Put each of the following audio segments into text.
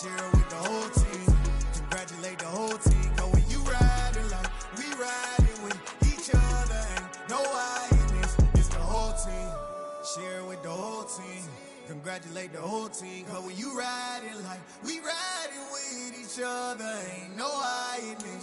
Share with the whole team. Congratulate the whole team. Cause when you riding like we riding with each other, ain't no hiding. It's the whole team. Share with the whole team. Congratulate the whole team. Cause when you riding like we riding with each other, ain't no hiding.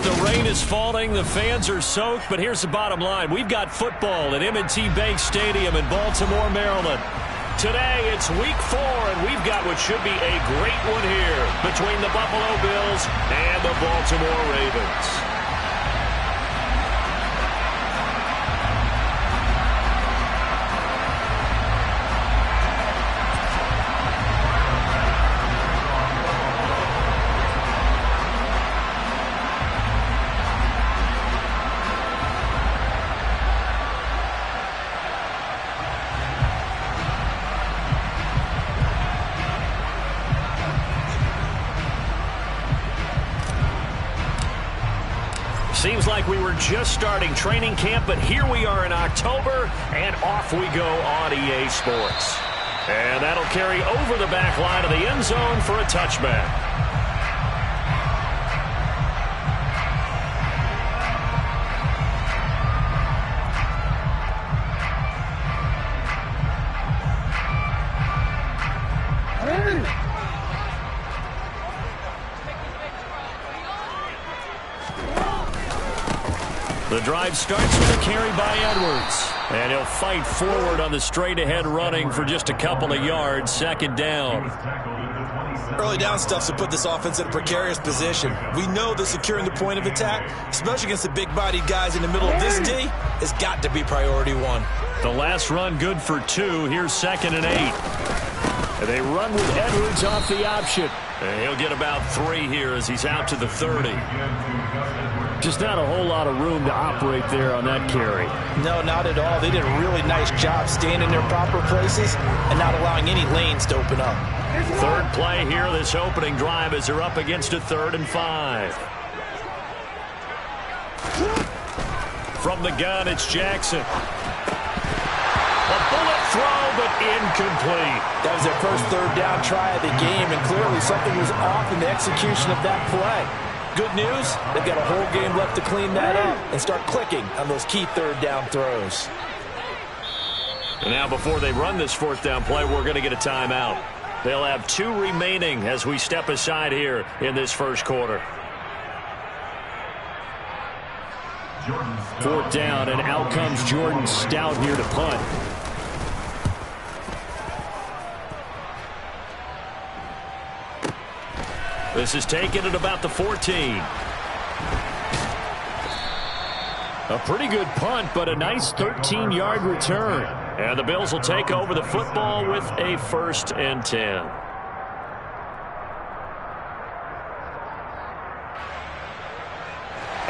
The rain is falling, the fans are soaked, but here's the bottom line. We've got football at M&T Bank Stadium in Baltimore, Maryland. Today, it's week 4, and we've got what should be a great one here between the Buffalo Bills and the Baltimore Ravens. Seems like we were just starting training camp, but here we are in October, and off we go on EA Sports. And that'll carry over the back line of the end zone for a touchback. The drive starts with a carry by Edwards. And he'll fight forward on the straight-ahead running for just a couple of yards. Second down. Early down stuff to put this offense in a precarious position. We know that securing the point of attack, especially against the big-bodied guys in the middle of this D, has got to be priority one. The last run good for 2. Here's 2nd and 8. And they run with Edwards off the option. And he'll get about 3 here as he's out to the 30. Just not a whole lot of room to operate there on that carry. No, not at all. They did a really nice job staying in their proper places and not allowing any lanes to open up. Third play here, this opening drive, as they're up against a 3rd and 5. From the gun, it's Jackson. A bullet throw, but incomplete. That was their first 3rd down try of the game, and clearly something was off in the execution of that play. Good news, they've got a whole game left to clean that up and start clicking on those key 3rd down throws. And now before they run this 4th down play, we're going to get a timeout. They'll have 2 remaining as we step aside here in this first quarter. 4th down, and out comes Jordan Stout here to punt. This is taken at about the 14. A pretty good punt, but a nice 13-yard return. And the Bills will take over the football with a 1st and 10.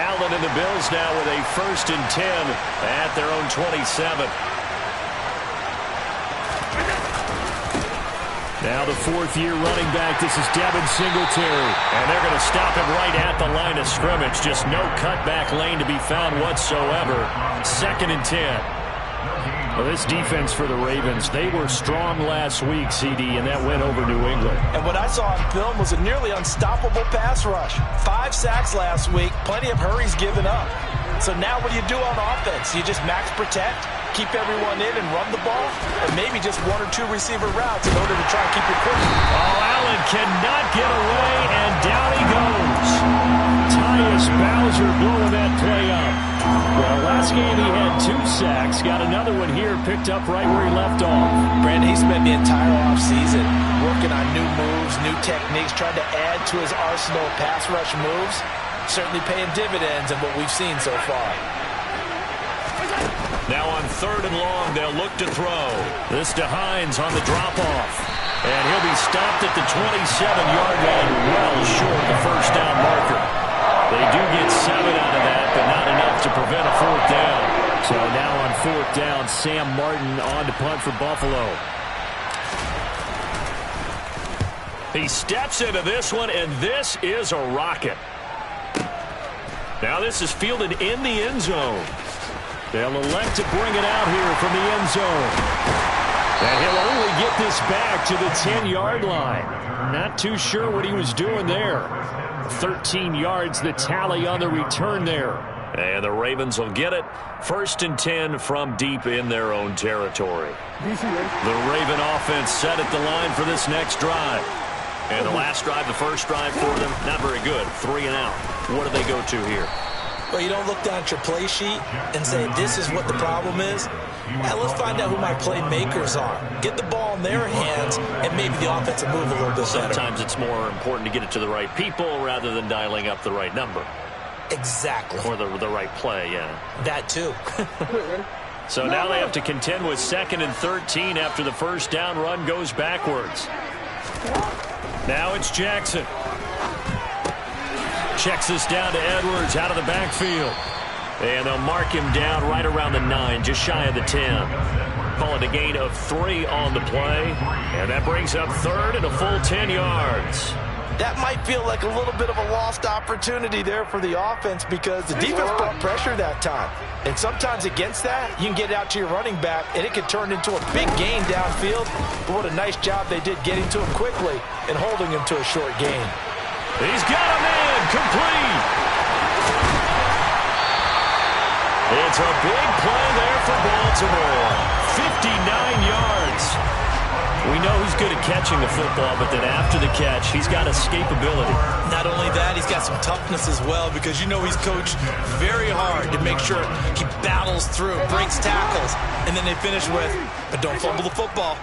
Allen and the Bills now with a 1st and 10 at their own 27. Now the 4th-year running back, this is Devin Singletary. And they're going to stop him right at the line of scrimmage. Just no cutback lane to be found whatsoever. 2nd and 10. Well, this defense for the Ravens, they were strong last week, CD, and that went over New England. And what I saw on film was a nearly unstoppable pass rush. 5 sacks last week, plenty of hurries given up. So now what do you do on offense? You just max protect, keep everyone in and run the ball, and maybe just 1 or 2 receiver routes in order to try and keep it quick. Oh, Allen cannot get away, and down he goes. Tyus Bowser blowing that play up. Well, last game he had 2 sacks. Got another one here, picked up right where he left off. Brandon, he spent the entire offseason working on new moves, new techniques, trying to add to his arsenal of pass rush moves. Certainly paying dividends in what we've seen so far. Now on 3rd and long, they'll look to throw. This to Hines on the drop-off. And he'll be he stopped at the 27-yard line, well short the first down marker. They do get 7 out of that, but not enough to prevent a fourth down. So now on fourth down, Sam Martin on to punt for Buffalo. He steps into this one, and this is a rocket. Now this is fielded in the end zone. They'll elect to bring it out here from the end zone. And he'll only get this back to the 10-yard line. Not too sure what he was doing there. 13 yards, the tally on the return there. And the Ravens will get it. 1st and 10 from deep in their own territory. The Raven offense set at the line for this next drive. And the last drive, the first drive for them, not very good. 3 and out. What do they go to here? Well, you don't look down at your play sheet and say, this is what the problem is. Now let's find out who my playmakers are. Get the ball in their hands, and maybe the offense will move a little bit better. Sometimes it's more important to get it to the right people rather than dialing up the right number. Exactly. Or the right play, yeah. That too. So now they have to contend with 2nd and 13 after the first down run goes backwards. Now it's Jackson. Checks this down to Edwards out of the backfield. And they'll mark him down right around the 9, just shy of the 10. Call it a gain of 3 on the play. And that brings up 3rd and a full 10 yards. That might feel like a little bit of a lost opportunity there for the offense because the defense put pressure that time. And sometimes against that, you can get it out to your running back, and it could turn into a big gain downfield. But what a nice job they did getting to him quickly and holding him to a short gain. He's got a man complete. It's a big play there for Baltimore. 59 yards. We know he's good at catching the football, but then after the catch, he's got escapability. Not only that, he's got some toughness as well because you know he's coached very hard to make sure he battles through, breaks tackles, and then they finish with, but don't fumble the football.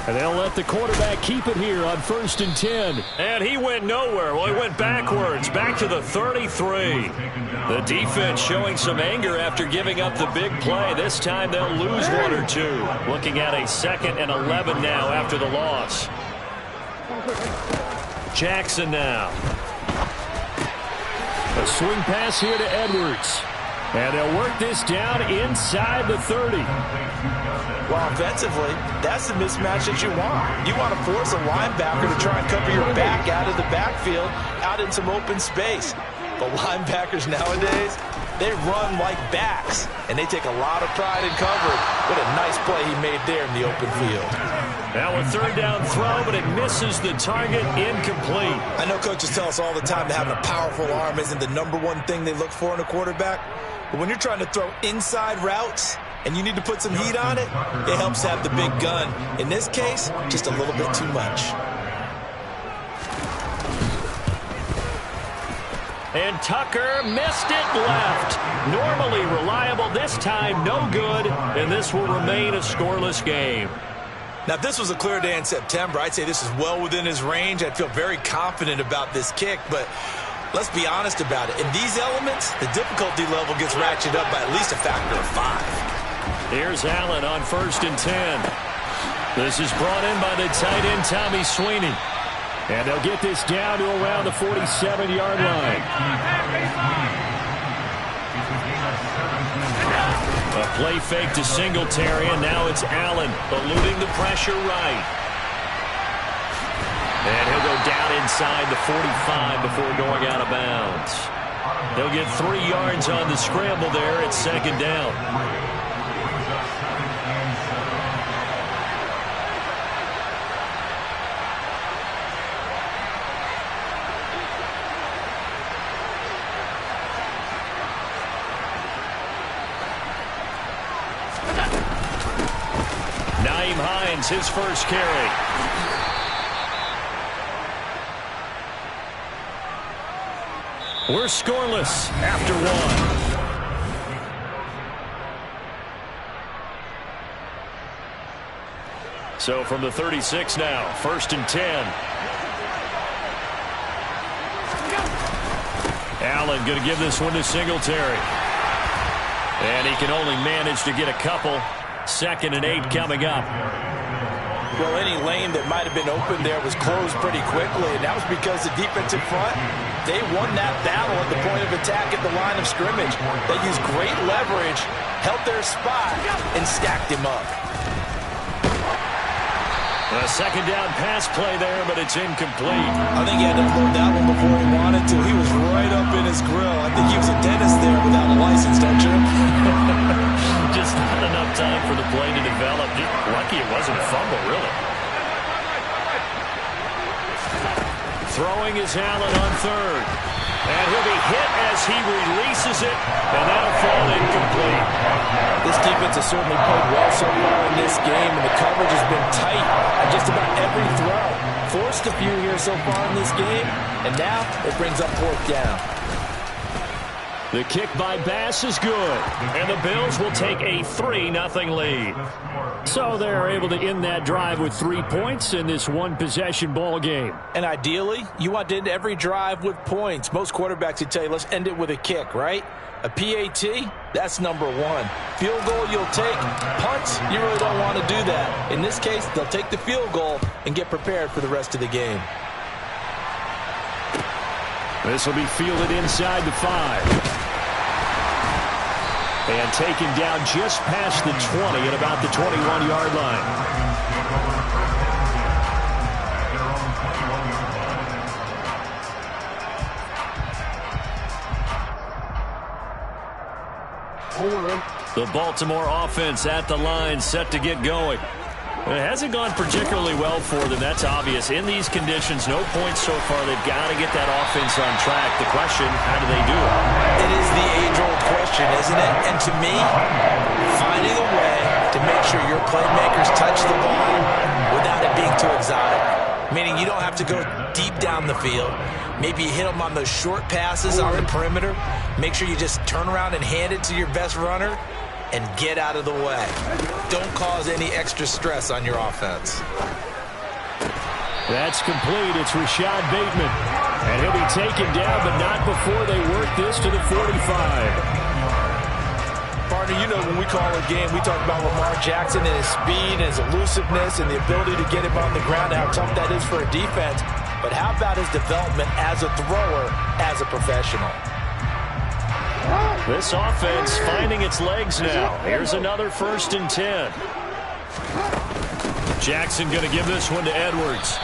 And they'll let the quarterback keep it here on 1st and 10. And he went nowhere. Well, he went backwards, back to the 33. The defense showing some anger after giving up the big play. This time they'll lose 1 or 2. Looking at a 2nd and 11 now after the loss. Jackson now. A swing pass here to Edwards. And they'll work this down inside the 30. Well, offensively, that's the mismatch that you want. You want to force a linebacker to try and cover your back out of the backfield, out in some open space. But linebackers nowadays, they run like backs, and they take a lot of pride in coverage. What a nice play he made there in the open field. Now a 3rd down throw, but it misses the target, incomplete. I know coaches tell us all the time that having a powerful arm isn't the #1 thing they look for in a quarterback. But when you're trying to throw inside routes and you need to put some heat on it, it helps have the big gun. In this case, just a little bit too much. And Tucker missed it left. Normally reliable, this time no good, and this will remain a scoreless game. Now, if this was a clear day in September, I'd say this is well within his range. I'd feel very confident about this kick, but let's be honest about it. In these elements, the difficulty level gets ratcheted up by at least a factor of 5. Here's Allen on 1st and 10. This is brought in by the tight end, Tommy Sweeney. And they'll get this down to around the 47-yard line. A play fake to Singletary, and now it's Allen eluding the pressure right. And he'll go down inside the 45 before going out of bounds. They'll get 3 yards on the scramble there at 2nd down. Nyheim Hines, his first carry. We're scoreless after 1. So from the 36 now, 1st and 10. Allen going to give this one to Singletary. And he can only manage to get a couple. 2nd and 8 coming up. Well, any lane that might have been open there was closed pretty quickly, and that was because the defensive front, they won that battle at the point of attack at the line of scrimmage. They used great leverage, held their spot, and stacked him up. A 2nd down pass play there, but it's incomplete. I think he had to unload that one before he wanted to. He was right up in his grill. I think he was a dentist there without a license, don't you? Just not enough time for the play to develop. Lucky it wasn't a fumble, really. Throwing is Allen on 3rd. And he'll be hit as he releases it, and that'll fall incomplete. This defense has certainly played well so far in this game, and the coverage has been tight on just about every throw. Forced a few here so far in this game, and now it brings up 4th down. The kick by Bass is good, and the Bills will take a 3-0 lead. So they're able to end that drive with 3 points in this one-possession ball game. And ideally, you want to end every drive with points. Most quarterbacks would tell you, let's end it with a kick, right? A PAT, that's number 1. Field goal, you'll take. Punts, you really don't want to do that. In this case, they'll take the field goal and get prepared for the rest of the game. This will be fielded inside the 5. And taken down just past the 20 at about the 21-yard line. The Baltimore offense at the line, set to get going. It hasn't gone particularly well for them, that's obvious. In these conditions, no points so far. They've got to get that offense on track. The question, how do they do it? It is the age-old question, isn't it? And to me, finding a way to make sure your playmakers touch the ball without it being too exotic. Meaning you don't have to go deep down the field. Maybe you hit them on those short passes on the perimeter. Make sure you just turn around and hand it to your best runner and get out of the way. Don't cause any extra stress on your offense. That's complete. It's Rashad Bateman. And he'll be taken down, but not before they work this to the 45. Partner, you know when we call a game, we talk about Lamar Jackson and his speed and his elusiveness and the ability to get him on the ground, how tough that is for a defense. But how about his development as a thrower, as a professional? This offense finding its legs now. Here's another 1st and 10. Jackson going to give this one to Edwards.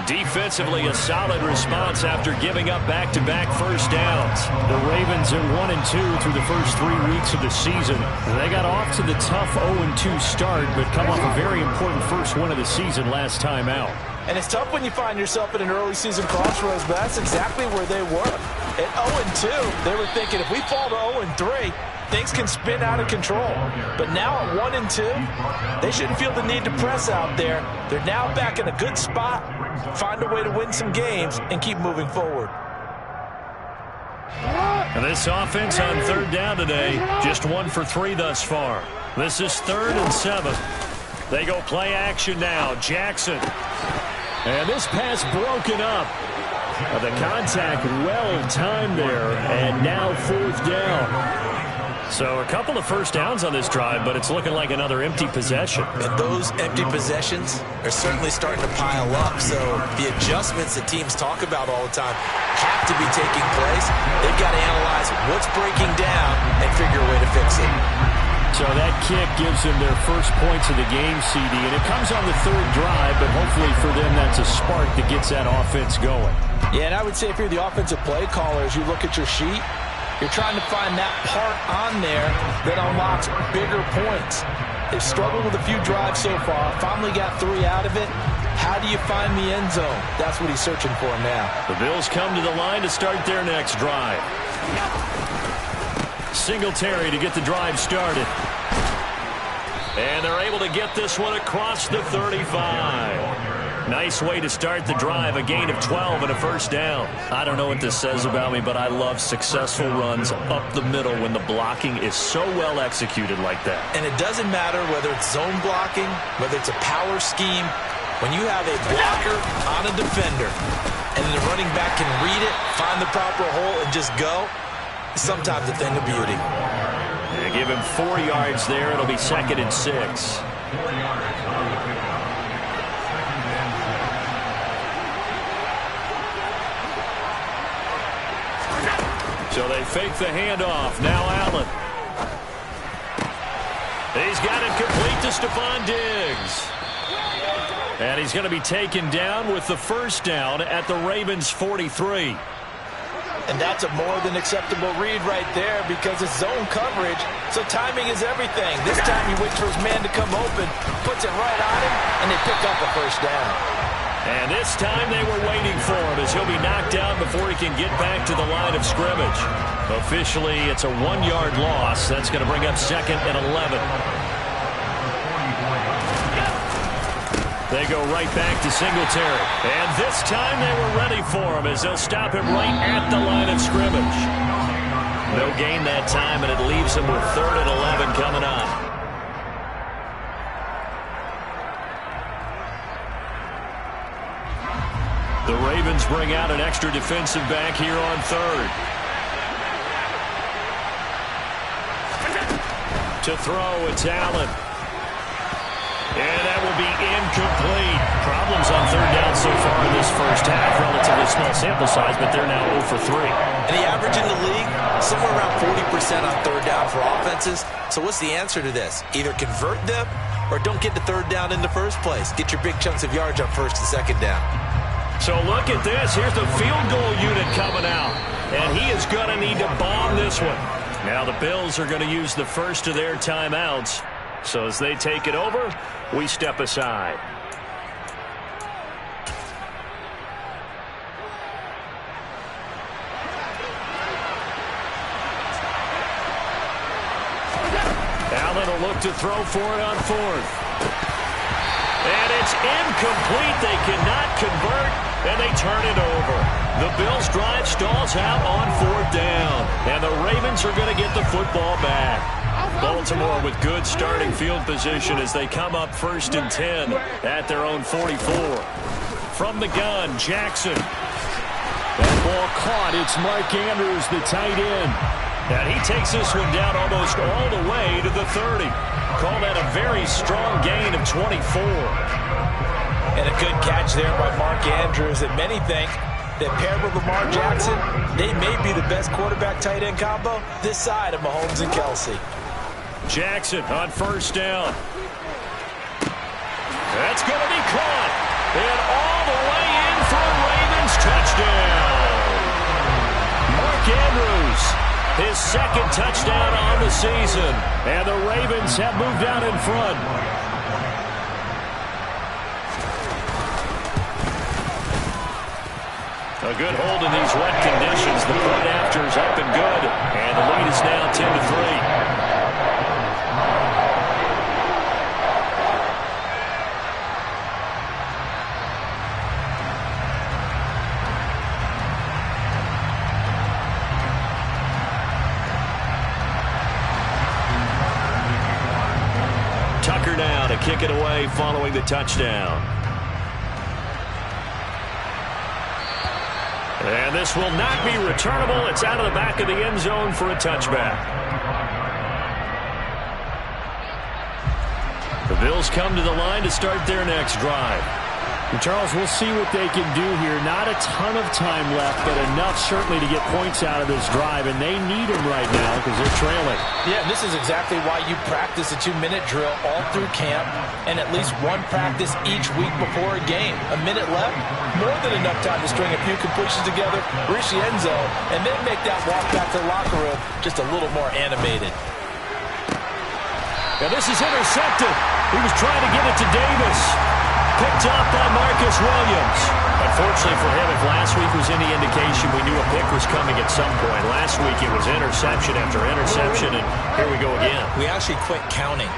Defensively, a solid response after giving up back-to-back first downs. The Ravens are 1-2 through the first 3 weeks of the season. They got off to the tough 0-2 start, but come off a very important first win of the season last time out. And it's tough when you find yourself at an early season crossroads, but that's exactly where they were. At 0-2, they were thinking if we fall to 0-3, things can spin out of control. But now at 1-2, they shouldn't feel the need to press out there. They're now back in a good spot, find a way to win some games, and keep moving forward. And this offense on 3rd down today, just 1 for 3 thus far. This is 3rd and 7. They go play action now. Jackson. And this pass broken up. The contact well-timed there, and now 4th down. So a couple of first downs on this drive, but it's looking like another empty possession. And those empty possessions are certainly starting to pile up. So the adjustments that teams talk about all the time have to be taking place. They've got to analyze what's breaking down and figure a way to fix it. So that kick gives them their first points of the game, CD, and it comes on the 3rd drive, but hopefully for them that's a spark that gets that offense going. Yeah, and I would say if you're the offensive play caller, as you look at your sheet, you're trying to find that part on there that unlocks bigger points. They've struggled with a few drives so far, finally got 3 out of it. How do you find the end zone? That's what he's searching for now. The Bills come to the line to start their next drive. Singletary to get the drive started. And they're able to get this one across the 35. Nice way to start the drive, a gain of 12 and a first down. I don't know what this says about me, but I love successful runs up the middle when the blocking is so well executed like that. And it doesn't matter whether it's zone blocking, whether it's a power scheme. When you have a blocker on a defender and the running back can read it, find the proper hole, and just go, sometimes a thing of beauty. They give him 4 yards there. It'll be 2nd and 6. So they fake the handoff. Now Allen. He's got it complete to Stephon Diggs. And he's going to be taken down with the first down at the Ravens' 43. And that's a more than acceptable read right there because it's zone coverage, so timing is everything. This time he waits for his man to come open, puts it right on him, and they pick up a first down. And this time they were waiting for him as he'll be knocked down before he can get back to the line of scrimmage. Officially, it's a 1-yard loss. That's going to bring up 2nd and 11. They go right back to Singletary. And this time they were ready for him as they'll stop him right at the line of scrimmage. No gain that time, and it leaves him with 3rd and 11 coming up. The Ravens bring out an extra defensive back here on 3rd. To throw, it's Allen. And that will be incomplete. Problems on 3rd down so far in this first half. Relatively small sample size, but they're now 0 for 3. And the average in the league, somewhere around 40% on 3rd down for offenses. So what's the answer to this? Either convert them or don't get to 3rd down in the first place. Get your big chunks of yards on 1st and 2nd down. So look at this. Here's the field goal unit coming out. And he is going to need to bomb this one. Now the Bills are going to use the first of their timeouts. So as they take it over, we step aside. Allen will look to throw for it on 4th. And it's incomplete. They cannot convert, and they turn it over. The Bills' drive stalls out on 4th down, and the Ravens are going to get the football back. Baltimore with good starting field position as they come up 1st and 10 at their own 44. From the gun, Jackson. That ball caught. It's Mark Andrews, the tight end. And he takes this one down almost all the way to the 30. Call that a very strong gain of 24. And a good catch there by Mark Andrews. And many think that paired with Lamar Jackson, they may be the best quarterback-tight end combo this side of Mahomes and Kelsey. Jackson on 1st down. That's going to be caught. And all the way in for a Ravens touchdown. Mark Andrews, his 2nd touchdown on the season. And the Ravens have moved out in front. A good hold in these wet conditions. The point after is up and good. And the lead is now 10-3. Tucker now to kick it away following the touchdown. And this will not be returnable. It's out of the back of the end zone for a touchback. The Bills come to the line to start their next drive. And Charles, we'll see what they can do here. Not a ton of time left, but enough certainly to get points out of this drive, and they need them right now because they're trailing. Yeah, this is exactly why you practice a 2-minute drill all through camp and at least one practice each week before a game. A minute left, more than enough time to string a few completions together, reach the end zone, and then make that walk back to the locker room just a little more animated. Now this is intercepted. He was trying to get it to Davis. Picked up by Marcus Williams. Unfortunately for him, if last week was any indication, we knew a pick was coming at some point. Last week it was interception after interception, and here we go again. We actually quit counting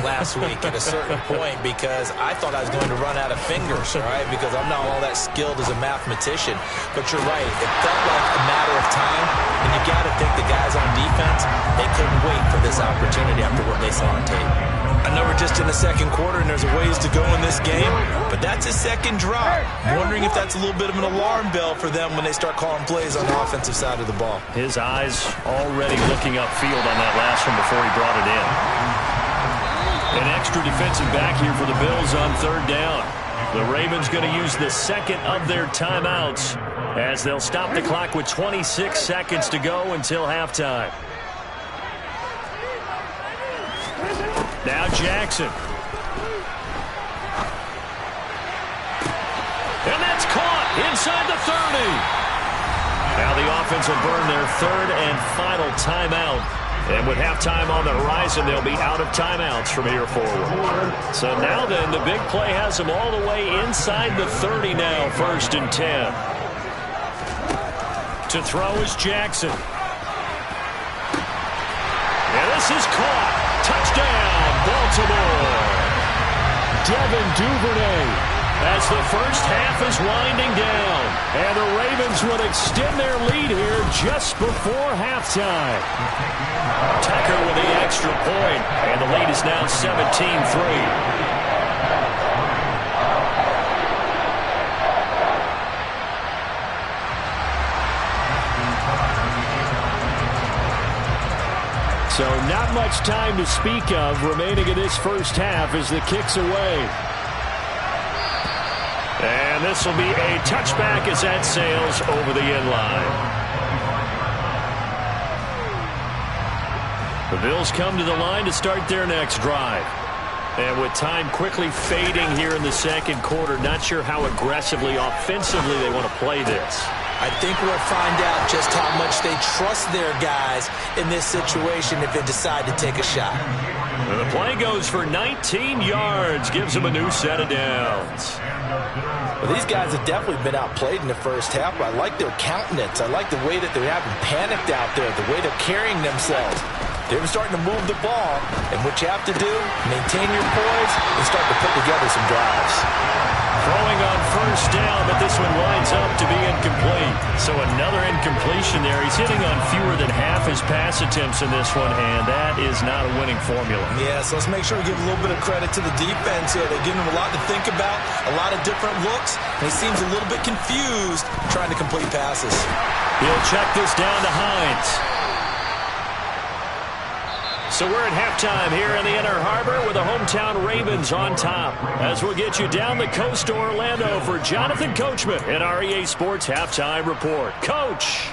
last week at a certain point because I thought I was going to run out of fingers, all right, because I'm not all that skilled as a mathematician. But you're right. It felt like a matter of time, and you got to think the guys on defense, they couldn't wait for this opportunity after what they saw on tape. I know we're just in the second quarter and there's a ways to go in this game, but that's his second drop. I'm wondering if that's a little bit of an alarm bell for them when they start calling plays on the offensive side of the ball. His eyes already looking upfield on that last one before he brought it in. An extra defensive back here for the Bills on third down. The Ravens going to use the second of their timeouts as they'll stop the clock with 26 seconds to go until halftime. Now Jackson. And that's caught inside the 30. Now the offense will burn their third and final timeout. And with halftime on the horizon, they'll be out of timeouts from here forward. So now then, the big play has them all the way inside the 30 now, 1st and 10. To throw is Jackson. And this is caught. Touchdown, Baltimore. Devin Duvernay as the first half is winding down. And the Ravens would extend their lead here just before halftime. Tucker with the extra point, and the lead is now 17-3. So not much time to speak of remaining in this first half as the kick's away. And this will be a touchback as that sails over the end line. The Bills come to the line to start their next drive. And with time quickly fading here in the second quarter, not sure how aggressively, offensively they want to play this. I think we'll find out just how much they trust their guys in this situation if they decide to take a shot. And the play goes for 19 yards, gives them a new set of downs. Well, these guys have definitely been outplayed in the first half. I like their countenance. I like the way that they haven't panicked out there, the way they're carrying themselves. They're starting to move the ball, and what you have to do, maintain your poise and start to put together some drives. Throwing on first down, but this one winds up to be incomplete. So another incompletion there. He's hitting on fewer than half his pass attempts in this one, and that is not a winning formula. Yeah, so let's make sure we give a little bit of credit to the defense here. They're giving him a lot to think about, a lot of different looks, and he seems a little bit confused trying to complete passes. He'll check this down to Hines. So we're at halftime here in the Inner Harbor with the hometown Ravens on top. As we'll get you down the coast to Orlando for Jonathan Coachman in our EA Sports Halftime Report. Coach!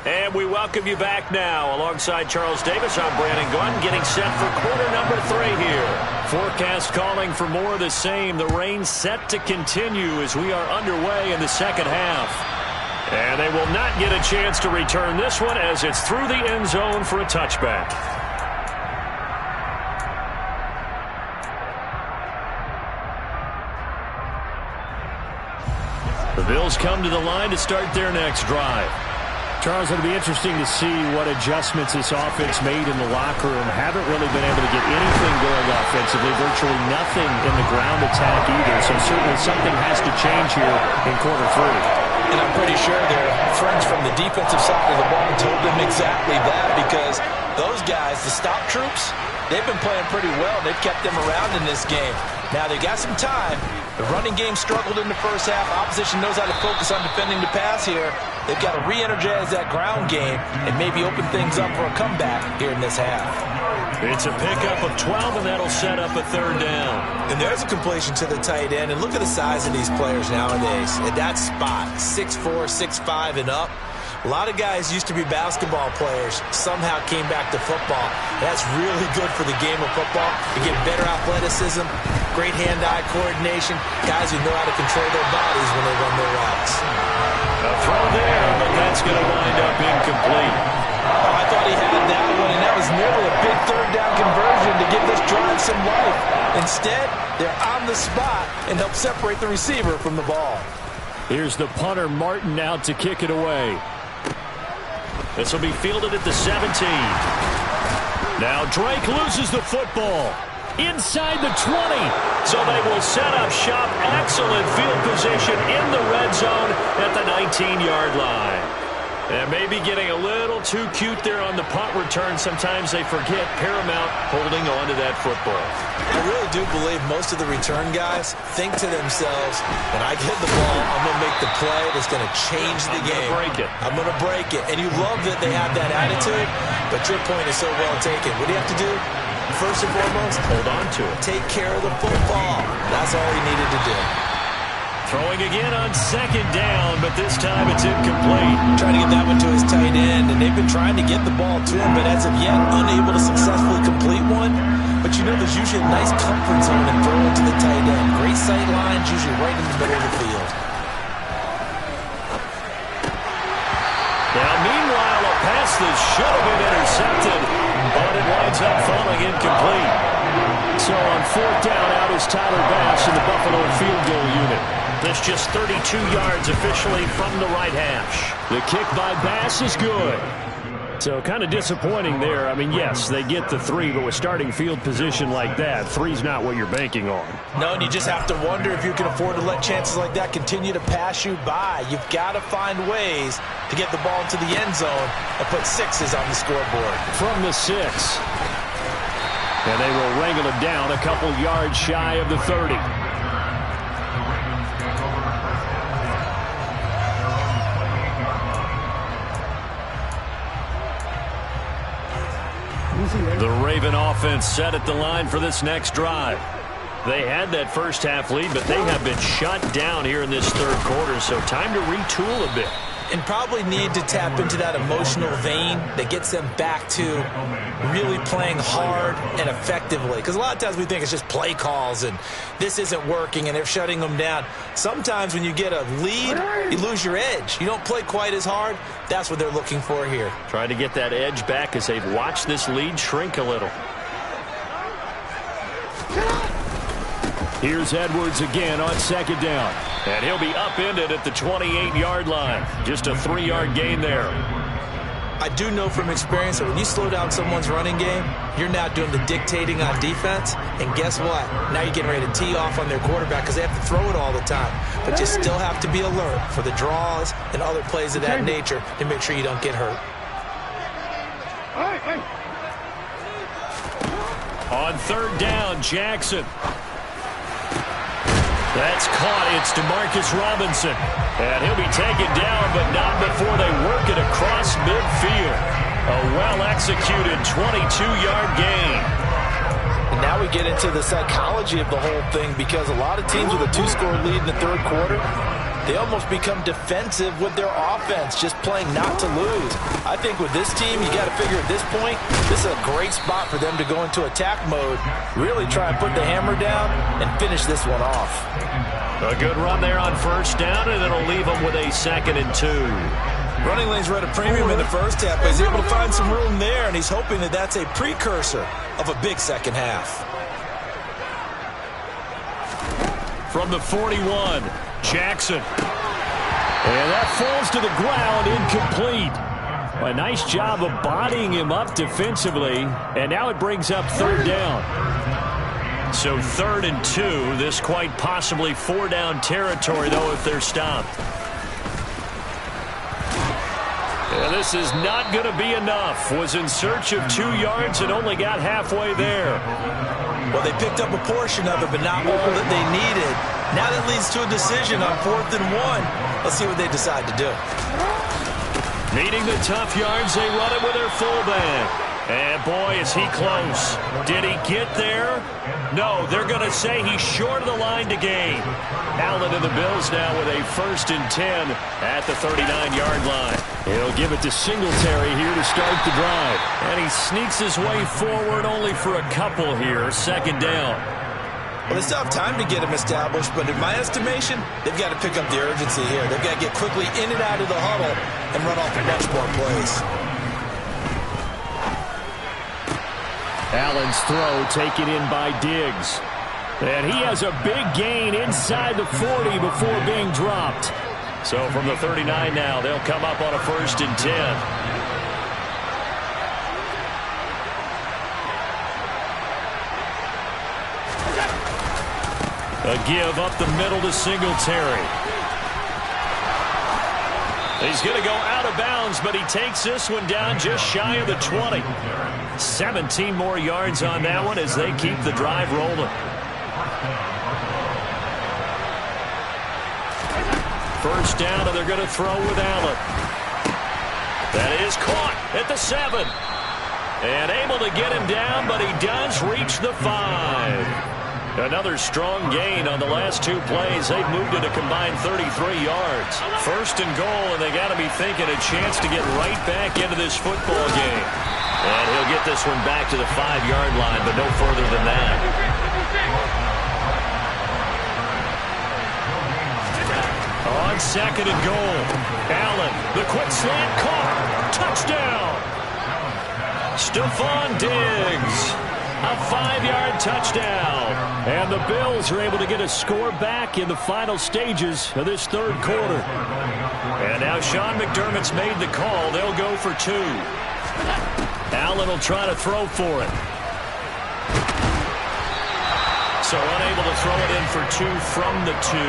And we welcome you back now. Alongside Charles Davis, I'm Brandon Gunn, getting set for quarter number 3 here. Forecast calling for more of the same. The rain set to continue as we are underway in the second half. And they will not get a chance to return this one as it's through the end zone for a touchback. The Bills come to the line to start their next drive. Charles, it'll be interesting to see what adjustments this offense made in the locker room. Haven't really been able to get anything going offensively, virtually nothing in the ground attack either. So certainly something has to change here in quarter 3. And I'm pretty sure their friends from the defensive side of the ball told them exactly that, because those guys, the stop troops, they've been playing pretty well. They've kept them around in this game. Now, they got some time. The running game struggled in the first half. Opposition knows how to focus on defending the pass here. They've got to re-energize that ground game and maybe open things up for a comeback here in this half. It's a pickup of 12, and that'll set up a third down. And there's a completion to the tight end. And look at the size of these players nowadays. At that spot, 6'4", 6'5", and up. A lot of guys used to be basketball players, somehow came back to football. That's really good for the game of football. You get better athleticism, great hand-eye coordination, guys who know how to control their bodies when they run their routes. A throw there, but that's going to wind up incomplete. Oh, I thought he had that one, and that was nearly a big third down conversion to give this drive some life. Instead, they're on the spot and help separate the receiver from the ball. Here's the punter, Martin, out to kick it away. This will be fielded at the 17. Now Drake loses the football inside the 20. So they will set up shop. Excellent field position in the red zone at the 19-yard line. And maybe getting a little too cute there on the punt return. Sometimes they forget paramount holding on to that football. I really do believe most of the return guys think to themselves, when I get the ball, I'm going to make the play that's going to change the game. I'm going to break it. And you love that they have that attitude, but your point is so well taken. What do you have to do? First and foremost, hold on to it. Take care of the football. That's all he needed to do. Throwing again on second down, but this time it's incomplete. Trying to get that one to his tight end, and they've been trying to get the ball to him, but as of yet, unable to successfully complete one. But you know there's usually a nice comfort zone and throw it to the tight end. Great sight lines, usually right in the middle of the field. Now, meanwhile, a pass that should have been intercepted, but it winds up falling incomplete. So on fourth down, out is Tyler Bass in the Buffalo field goal unit. This just 32 yards officially from the right hash. The kick by Bass is good. So kind of disappointing there. I mean, yes, they get the 3, but with starting field position like that, 3's not what you're banking on. No, and you just have to wonder if you can afford to let chances like that continue to pass you by. You've got to find ways to get the ball into the end zone and put 6s on the scoreboard. From the 6. And they will wrangle him down a couple yards shy of the 30. The Raven offense set at the line for this next drive. They had that first half lead, but they have been shut down here in this third quarter, so time to retool a bit. And probably need to tap into that emotional vein that gets them back to really playing hard and effectively. Because a lot of times we think it's just play calls and this isn't working and they're shutting them down. Sometimes when you get a lead, you lose your edge. You don't play quite as hard. That's what they're looking for here. Trying to get that edge back as they've watched this lead shrink a little. Here's Edwards again on second down. And he'll be upended at the 28-yard line. Just a 3-yard gain there. I do know from experience that when you slow down someone's running game, you're now doing the dictating on defense. And guess what? Now you're getting ready to tee off on their quarterback because they have to throw it all the time. But you still have to be alert for the draws and other plays of that nature to make sure you don't get hurt. On third down, Jackson. That's caught. It's DeMarcus Robinson. And he'll be taken down, but not before they work it across midfield. A well-executed 22-yard gain. And now we get into the psychology of the whole thing because a lot of teams with a 2-score lead in the third quarter, they almost become defensive with their offense, just playing not to lose. I think with this team, you got to figure at this point, this is a great spot for them to go into attack mode, really try and put the hammer down and finish this one off. A good run there on first down, and it'll leave them with a 2nd and 2. Running lanes were at a premium in the first half, but he's able to find some room there, and he's hoping that that's a precursor of a big second half. From the 41, Jackson. And that falls to the ground, incomplete. A nice job of bodying him up defensively, and now it brings up third down. So 3rd and 2, this quite possibly 4-down territory, though, if they're stopped. And this is not going to be enough. Was in search of 2 yards and only got halfway there. Well, they picked up a portion of it, but not all that they needed. Now that leads to a decision on 4th and 1. Let's see what they decide to do. Needing the tough yards, they run it with their fullback. And boy, is he close. Did he get there? No, they're going to say he's short of the line to gain. Allen and the Bills now with a 1st and 10 at the 39-yard line. He'll give it to Singletary here to start the drive. And he sneaks his way forward only for a couple here. 2nd down. Well, they still have time to get him established, but in my estimation, they've got to pick up the urgency here. They've got to get quickly in and out of the huddle and run off a bunch more plays. Allen's throw taken in by Diggs. And he has a big gain inside the 40 before being dropped. So from the 39 now, they'll come up on a 1st and 10. A give up the middle to Singletary. He's going to go out of bounds, but he takes this one down just shy of the 20. 17 more yards on that one as they keep the drive rolling. First down, and they're going to throw with Allen. That is caught at the 7. And able to get him down, but he does reach the 5. Another strong gain on the last 2 plays. They've moved it a combined 33 yards. First and goal, and they got to be thinking a chance to get right back into this football game. And he'll get this one back to the 5-yard line, but no further than that. On second and goal, Allen, the quick slant caught. Touchdown. Stephon Diggs. A 5-yard touchdown. And the Bills are able to get a score back in the final stages of this third quarter. And now Sean McDermott's made the call. They'll go for 2. Allen will try to throw for it. So unable to throw it in for 2 from the 2.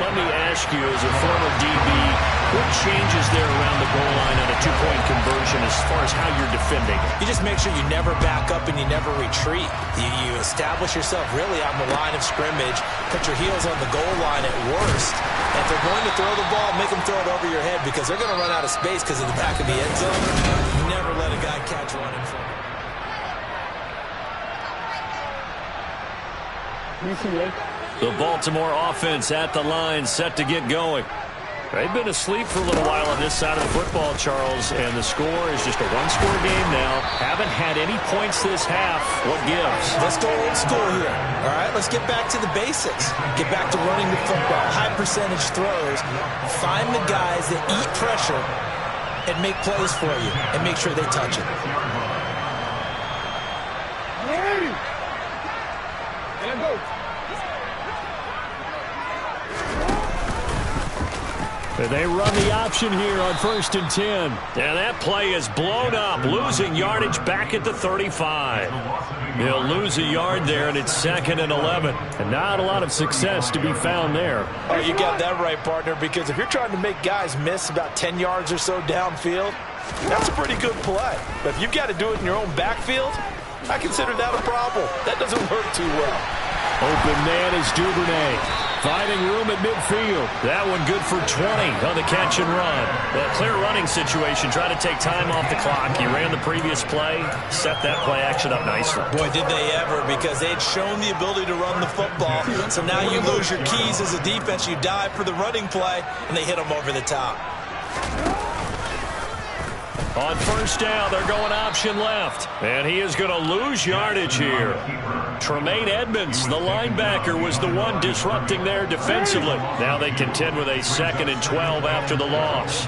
Let me ask you, as a former DB, what changes there around the goal line on a 2-point conversion as far as how you're defending? You just make sure you never back up and you never retreat. You establish yourself really on the line of scrimmage, put your heels on the goal line at worst. And if they're going to throw the ball, make them throw it over your head because they're going to run out of space because of the back of the end zone. You never let a guy catch one in front. The Baltimore offense at the line, set to get going. They've been asleep for a little while on this side of the football, Charles, and the score is just a 1-score game now. Haven't had any points this half. What gives? Let's go old school here. All right, let's get back to the basics. Get back to running the football, high percentage throws. Find the guys that eat pressure and make plays for you and make sure they touch it. They run the option here on 1st and 10. And that play is blown up, losing yardage back at the 35. He'll lose a yard there, and it's 2nd and 11. And not a lot of success to be found there. Oh, you got that right, partner, because if you're trying to make guys miss about 10 yards or so downfield, that's a pretty good play. But if you've got to do it in your own backfield, I consider that a problem. That doesn't work too well. Open man is Duvernay. Finding room at midfield. That one good for 20 on the catch and run. Well, clear running situation. Try to take time off the clock. He ran the previous play, set that play action up nicely. Boy, did they ever, because they'd shown the ability to run the football. So now you lose your keys as a defense. You dive for the running play, and they hit them over the top. On first down, they're going option left. And he is going to lose yardage here. Tremaine Edmonds, the linebacker, was the one disrupting there defensively. Now they contend with a 2nd and 12 after the loss.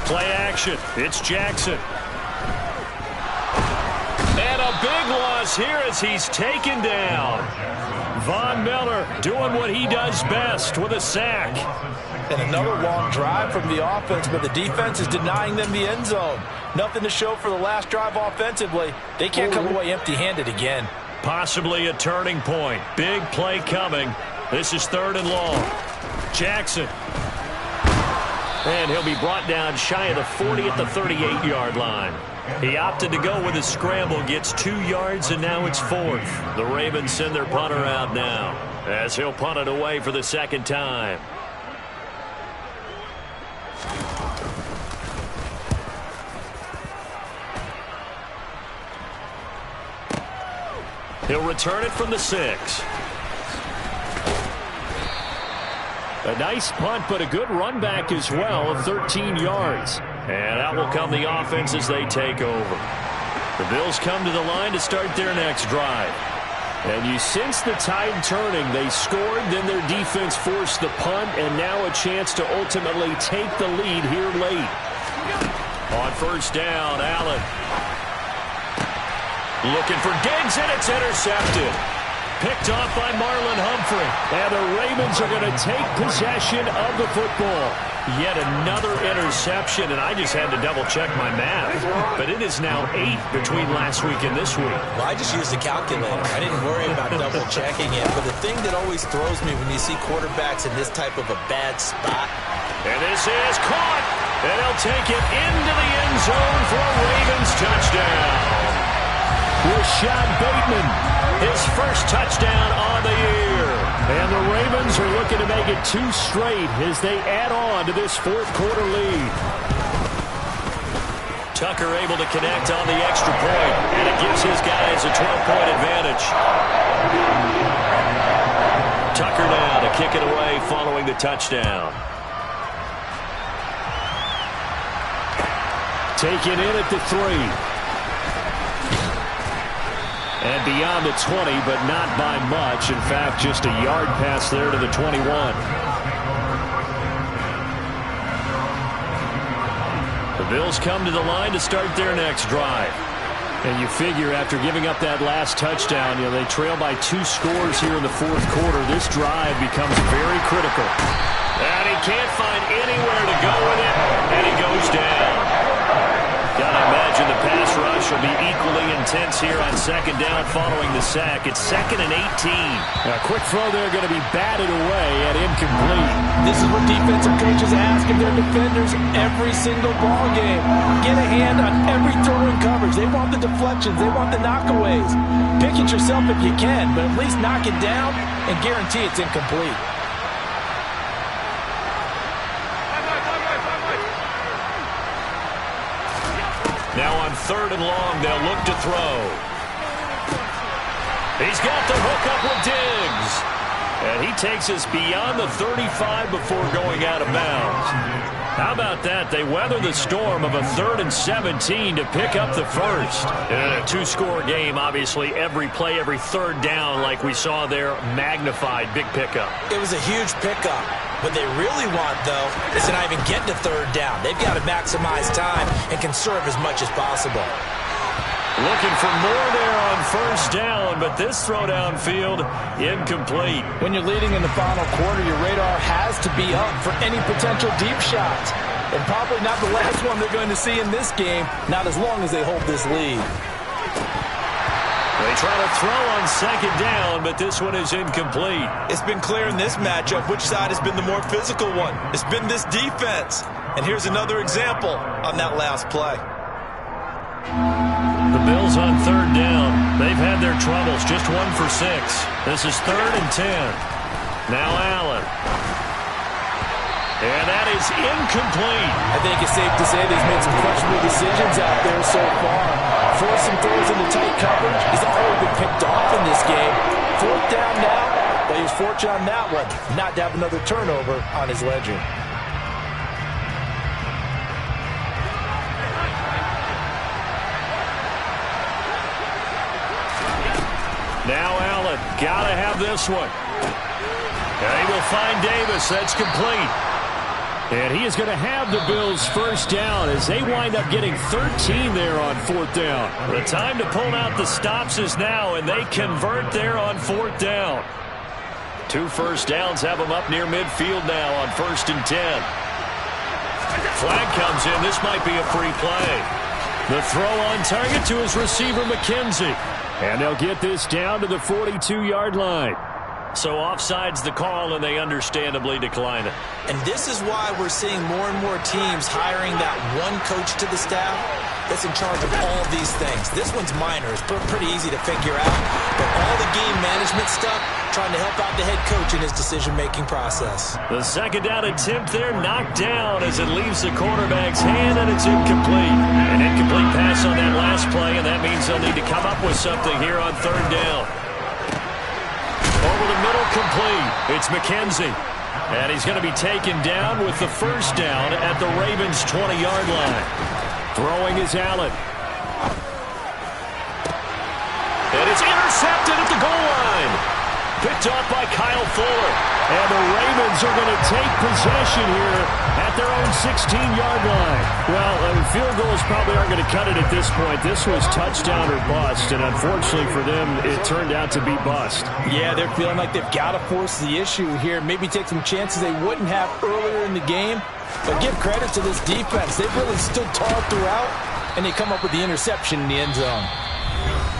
Play action. It's Jackson. And a big loss here as he's taken down. Von Miller doing what he does best with a sack. And another long drive from the offense, but the defense is denying them the end zone. Nothing to show for the last drive offensively. They can't come away empty-handed again. Possibly a turning point. Big play coming. This is 3rd and long. Jackson. And he'll be brought down shy of the 40 at the 38-yard line. He opted to go with his scramble, gets 2 yards, and now it's 4th. The Ravens send their punter out now as he'll punt it away for the 2nd time. He'll return it from the 6. A nice punt, but a good run back as well of 13 yards. And out will come the offense as they take over. The Bills come to the line to start their next drive. And you sense the tide turning. They scored, then their defense forced the punt, and now a chance to ultimately take the lead here late. On first down, Allen. Looking for Diggs, and it's intercepted. picked off by Marlon Humphrey. And the Ravens are going to take possession of the football. Yet another interception, and I just had to double-check my math. But it is now 8 between last week and this week. Well, I just used a calculator. I didn't worry about double-checking it. But the thing that always throws me when you see quarterbacks in this type of a bad spot. And this is caught. And they'll take it into the end zone for a Ravens touchdown. Rashad Bateman, his first touchdown on the year. And the Ravens are looking to make it 2 straight as they add on to this fourth-quarter lead. Tucker able to connect on the extra point, and it gives his guys a 12-point advantage. Tucker now to kick it away following the touchdown. Taken in at the 3. And beyond the 20, but not by much. In fact, just a yard pass there to the 21. The Bills come to the line to start their next drive. And you figure after giving up that last touchdown, they trail by 2 scores here in the fourth quarter. This drive becomes very critical. And he can't find anywhere to go with it, and he goes down. Gotta imagine the pass rush will be equally intense here on second down following the sack. It's 2nd and 18. A quick throw there going to be batted away at incomplete. This is what defensive coaches ask of their defenders every single ball game. Get a hand on every throw in coverage. They want the deflections. They want the knockaways. Pick it yourself if you can, but at least knock it down and guarantee it's incomplete. Now on 3rd and long, they'll look to throw. He's got the hook up with Diggs. And he takes us beyond the 35 before going out of bounds. How about that? They weather the storm of a 3rd and 17 to pick up the first. In a 2-score game, obviously, every play, every third down, like we saw there, magnified. Big pickup. It was a huge pickup. What they really want, though, is to not even get to 3rd down. They've got to maximize time and conserve as much as possible. Looking for more there on 1st down, but this throw downfield, incomplete. When you're leading in the final quarter, your radar has to be up for any potential deep shots. And probably not the last one they're going to see in this game, not as long as they hold this lead. They try to throw on 2nd down, but this one is incomplete. It's been clear in this matchup which side has been the more physical one. It's been this defense. And here's another example on that last play. The Bills on 3rd down. They've had their troubles, just 1 for 6. This is 3rd and 10. Now Allen. And that is incomplete. I think it's safe to say they've made some questionable decisions out there so far. Forced some throws into tight coverage. He's already been picked off in this game. 4th down now, but he was fortunate on that one, not to have another turnover on his ledger. Now Allen, gotta have this one. And he will find Davis. That's complete. And he is going to have the Bills' first down as they wind up getting 13 there on 4th down. The time to pull out the stops is now, and they convert there on 4th down. 2 first downs have them up near midfield now on 1st and 10. Flag comes in. This might be a free play. The throw on target to his receiver, McKenzie. And they'll get this down to the 42-yard line. So offside's the call, and they understandably decline it. And this is why we're seeing more and more teams hiring that one coach to the staff that's in charge of all these things. This one's minor. It's pretty easy to figure out. But all the game management stuff, trying to help out the head coach in his decision-making process. The 2nd down attempt there knocked down as it leaves the quarterback's hand, and it's incomplete. An incomplete pass on that last play, and that means they'll need to come up with something here on 3rd down. Over the middle, complete. It's McKenzie. And he's going to be taken down with the first down at the Ravens' 20-yard line. Throwing is Allen. And it's intercepted at the goal line. Picked off by Kyle Fuller. And the Ravens are going to take possession here at their own 16-yard line. Well, field goals Bills probably aren't going to cut it at this point. This was touchdown or bust, and unfortunately for them, it turned out to be bust. Yeah, they're feeling like they've got to force the issue here, maybe take some chances they wouldn't have earlier in the game. But give credit to this defense. They've really stood tall throughout, and they come up with the interception in the end zone.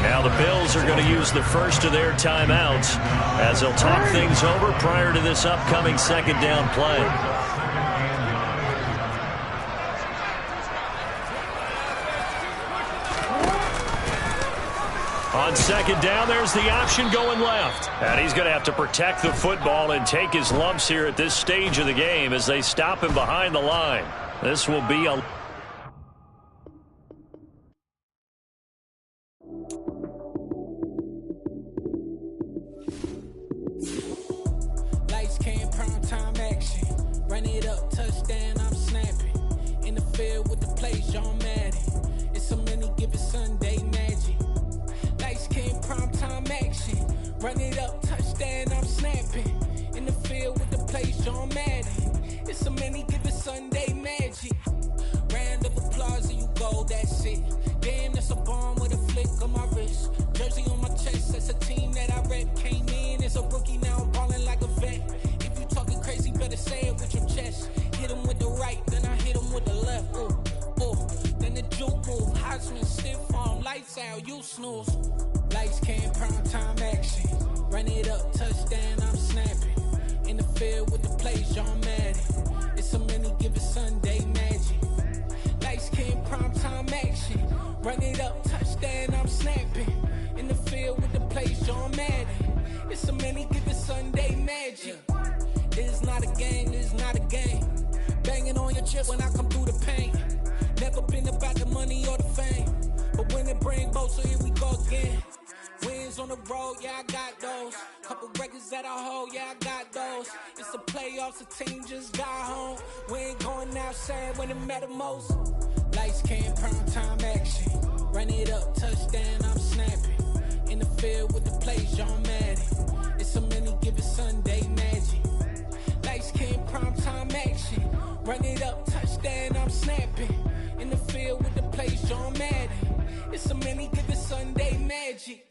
Now the Bills are going to use the first of their timeouts as they'll talk things over prior to this upcoming second down play. On second down, there's the option going left. And he's going to have to protect the football and take his lumps here at this stage of the game as they stop him behind the line. This will be a... Lights, cam, prime time action. Run it up, touchdown, I'm snapping. In the field with the plays, John Madden. It's so many given Sunday magic. Lights, cam, prime time action. Run it up, touchdown, I'm snapping. In the field with the plays, John Madden. It's so many given Sunday magic. Round of applause and you go, that's it. Damn, that's a bomb with a flick on my wrist. Jersey on my chest, that's a team that I rep. Came in as a rookie, now I'm ballin' like a vet. If you talking crazy, better say it with your chest. Hit him with the right, then I hit him with the left. Ooh, ooh. Then the juke move, Heisman stiff arm, lights out, you snooze. Lights, cam, prime time action. Run it up, touchdown, I'm snapping. In the field with the plays, John Madden. It's so many given Sunday magic. Lights, cam, prime time action. Run it up, touchdown, I'm snapping. In the field with the plays, John Madden. It's so many given Sunday magic. This is not a game, this is not a game. Banging on your chest when I come through the pain. Never been about the money or the fame. But when it bring both, so here we go again. Wins on the road, yeah, I got those. Couple records that I hold, yeah, I got those. It's the playoffs, the team just got home. We ain't going outside when it matter most. Lights, cam, prime time action. Run it up, touchdown, I'm snapping. In the field with the plays, John Madden. It's so many given Sunday magic. Lights, cam, prime time action. Run it up, touchdown, I'm snapping. In the field with the plays, John Madden. It's so many given Sunday magic.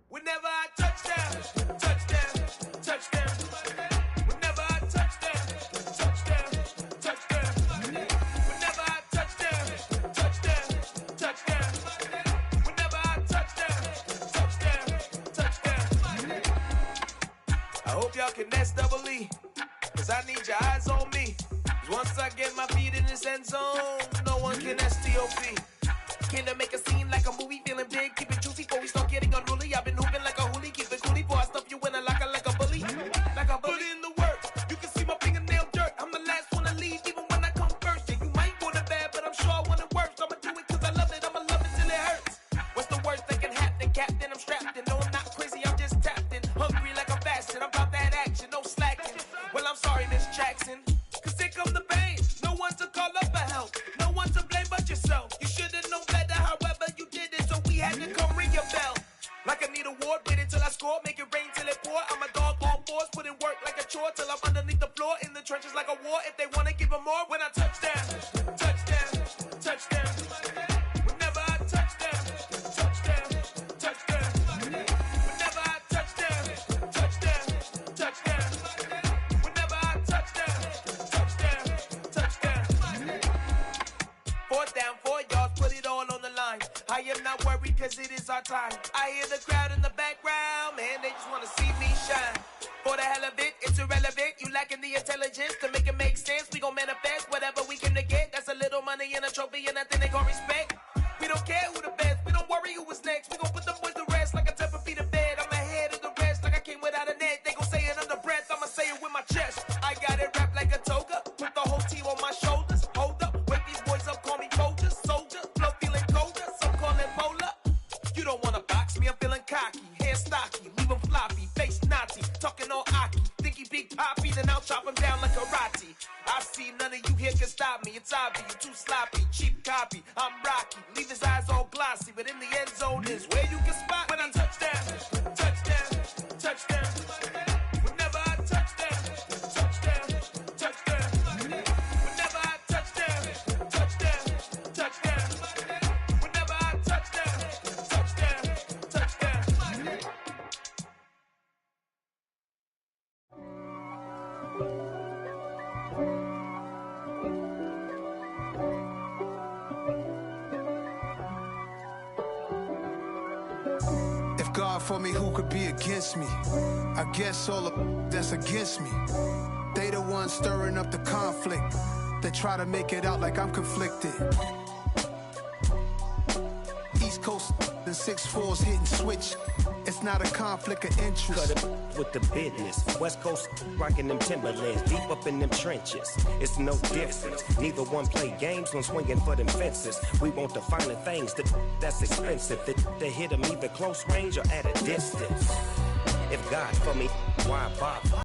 Whenever I touchdown, touchdown, touchdown. Whenever I touchdown, touchdown, touchdown. Whenever I touchdown, touchdown, touchdown. Whenever I touchdown, touchdown, touchdown. I hope y'all can nest double E, cause I need your eyes on me. Cause once I get my feet in this end zone, no one can STOP. Can I make a scene like a movie, feeling big, keep it juicy before we start getting unruly. I've been hooping like a hoolie, keep it coolie before I stuff you in a locker like a bully. Like a bully in the work, you can see my fingernail dirt. I'm the last one to leave, even when I come first. Yeah, you might want it bad, but I'm sure I want it worse. I'ma do it cause I love it, I'ma love it till it hurts. What's the worst that can happen, Captain? I'm strapped in, no I'm not crazy, I'm just tapped in. Hungry like I'm fasting, I'm about that action, no slacking. Well, I'm sorry, Miss Jackson, cause here come the pain. No one to call up for help, no one to blame but yourself. You should've known better, however you did it, so we had to come ring your bell. Like I need a award, wait until I score, make it rain till it pour. I'm a dog on fours, put in work like a chore till I'm underneath the floor, in the trenches like a war. If they wanna give them more, when I touchdown, touchdown, touchdown. Whenever I touchdown, touchdown, touchdown. Whenever I touchdown, touchdown, touchdown. Whenever I touchdown, touchdown, touchdown. Fourth down, 4 yards, put it all on the line. I am not worried cause it is our time. I hear the crowd in the background, man, they just wanna see me shine. For the hell of it, it's irrelevant. You lacking the intelligence to make it make sense. We gon' manifest whatever we came to get. That's a little money and a trophy and nothing they gon' respect. We don't care who the best, we don't worry who was next. We gon' put the boys to rest like a temper feet of bed. I'm ahead of the rest like I came without a net. They gon' say it under breath, I'ma say it with my chest. I got it wrapped like a toga, put the whole team on my shoulders. Hold up, wake these boys up, call me Folger, soldier. Flow feeling colder, some call it polar. You don't wanna box me, I'm feeling cocky. Hair stocky, leave him floppy, face naughty. Talking all aki, think he big poppy, then I'll chop him down like karate. I see none of you here can stop me. It's obvious, you too sloppy, cheap copy. I'm Rocky, leave his eyes all glossy, but in the end zone is where you can spot when I touchdown, touchdown. me who could be against me. I guess all the that's against me. They the ones stirring up the conflict. They try to make it out like I'm conflicted. East Coast and 6'4s hitting switch. It's not a conflict of interest. Cut it with the business. West Coast rocking them Timberlands, deep up in them trenches. It's no difference. Neither one play games when swinging for them fences. We want the finer things that's expensive. They hit them either close range or at a distance. If God for me, why bother?